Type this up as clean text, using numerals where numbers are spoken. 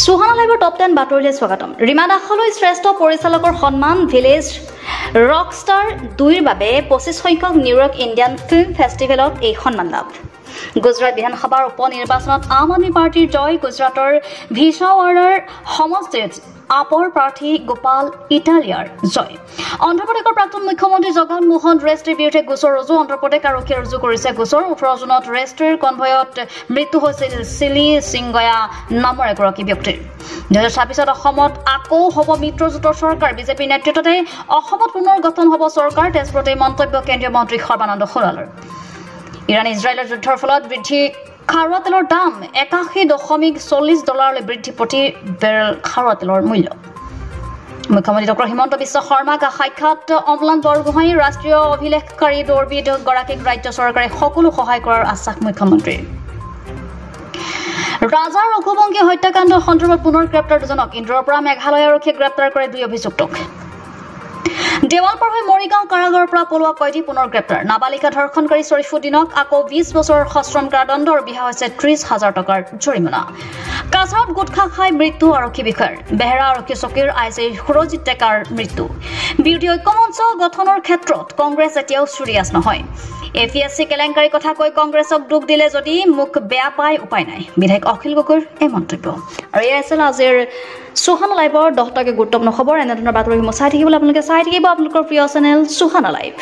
Suhana লাইভৰ top 10 বাতৰিলৈ স্বাগতম। ৰীমা দাসলৈ শ্ৰেষ্ঠ পৰিচালকৰ সন্মান ভিলেজ ৰকষ্টাৰ 2ৰ বাবে 25 সংখ্যক নিউয়ৰ্ক ইণ্ডিয়ান ফিল্ম ফেষ্টিভেলত এই সন্মান লাভ। গুজৰাট বিধানসভাৰ উপ নিৰ্বাচনত আম আদমি পাৰ্টিৰ জয়। গুজৰাটৰ ভিছাৱাড়াৰ সমষ্টিত আপৰ প্ৰাৰ্থী গোপাল ইটালিয়াৰ জয়। অন্ধ্ৰপ্ৰদেশৰ প্ৰাক্তন মুখ্যমন্ত্ৰী জগনমোহন ৰেড্ডিৰ বিৰুদ্ধে গোচৰ ৰুজু। অন্ধ্ৰপ্ৰদেশ আৰক্ষীয়ে ৰুজু কৰিছে গোচৰ। 18 জুনত ৰেড্ডিৰ কনভয়ত মৃত্যু হৈছিল চিলি সিংগয়া নামৰ এগৰাকী ব্যক্তিৰ। 2026 অসমত আকৌ হ'ব মিত্ৰজোঁটৰ চৰকাৰ। বিজেপিৰ নেতৃত্বতে অসমত পুনৰ গঠন হ'ব চৰকাৰ। তেজপুৰতে মন্তব্য কেন্দ্ৰীয় মন্ত্ৰী সৰ্বানন্দ সোণোৱালৰ। ইৰাণ ইজৰাইলৰ যুদ্ধৰ ফলত বৃদ্ধি খাৰুৱা তেলৰ দাম। $81.40 বৃদ্ধি প্ৰতি বেৰেল খাৰুৱা তেলৰ মূল্য। মুখ্যমন্ত্ৰী ডক্টৰ হিমন্ত বিশ্ব শৰ্মাক সাক্ষাৎ অম্লান বৰগোহাঁই। ৰাষ্ট্ৰীয় অভিলেখকাৰী দৌৰবিদ গৰাকীক ৰাজ্য চৰকাৰে সকলো সহায় কৰাৰ আশ্বাস মুখ্যমন্ত্ৰীৰ। ৰাজা ৰঘুবংশী হত্যাকাণ্ডৰ সন্দৰ্ভত পুনৰ গ্ৰেপ্তাৰ দুজনক। ইন্দ্ৰৰ পৰা মেঘালয় আৰক্ষীয়ে গ্ৰেপ্তাৰ কৰে 2 অভিযুক্তক। দেৱাল পাৰ হৈ মৰিগাঁও কাৰাগাৰৰ পৰা পলোৱা কয়দী পুনৰ গ্ৰেপ্তাৰ। নাবালিকা ধৰ্ষণকাৰী শ্বৰীফুদ্দিনক আকৌ 20 বছৰৰ সশ্ৰম কাৰাদণ্ড আৰু বিহা হৈছে 30,000 টকাৰ জৰিমনা। কাছাৰত গুটখা খাই মৃত্যু আৰক্ষী বিষয়াৰ। বেহেৰা আৰক্ষী চকীৰ আইজি সুৰজিৎ ডেকাৰ মৃত্যু। বিৰোধী ঐক্যমঞ্চ গঠনৰ ক্ষেত্ৰত কংগ্ৰেছ এতিয়াও চিৰিয়াছ নহয়। APSC কেলেংকাৰীৰ কথা কৈ কংগ্ৰেছক দুখ দিলে যদি মোক বেয়া পায় উপায় নাই। বিধায়ক অখিল গগৈৰ এই মন্তব্য। আৰু এয়া আছিল আজিৰ সুহানা লাইভৰ 10টাকৈ গুৰুত্বপূৰ্ণ খবৰ। এনেধৰণৰ বাতৰিসমূহ চাই থাকিবলৈ আপোনালোকে চাই থাকিব আপোনালোকৰ প্ৰিয় চেনেল সুহানা লাইভ।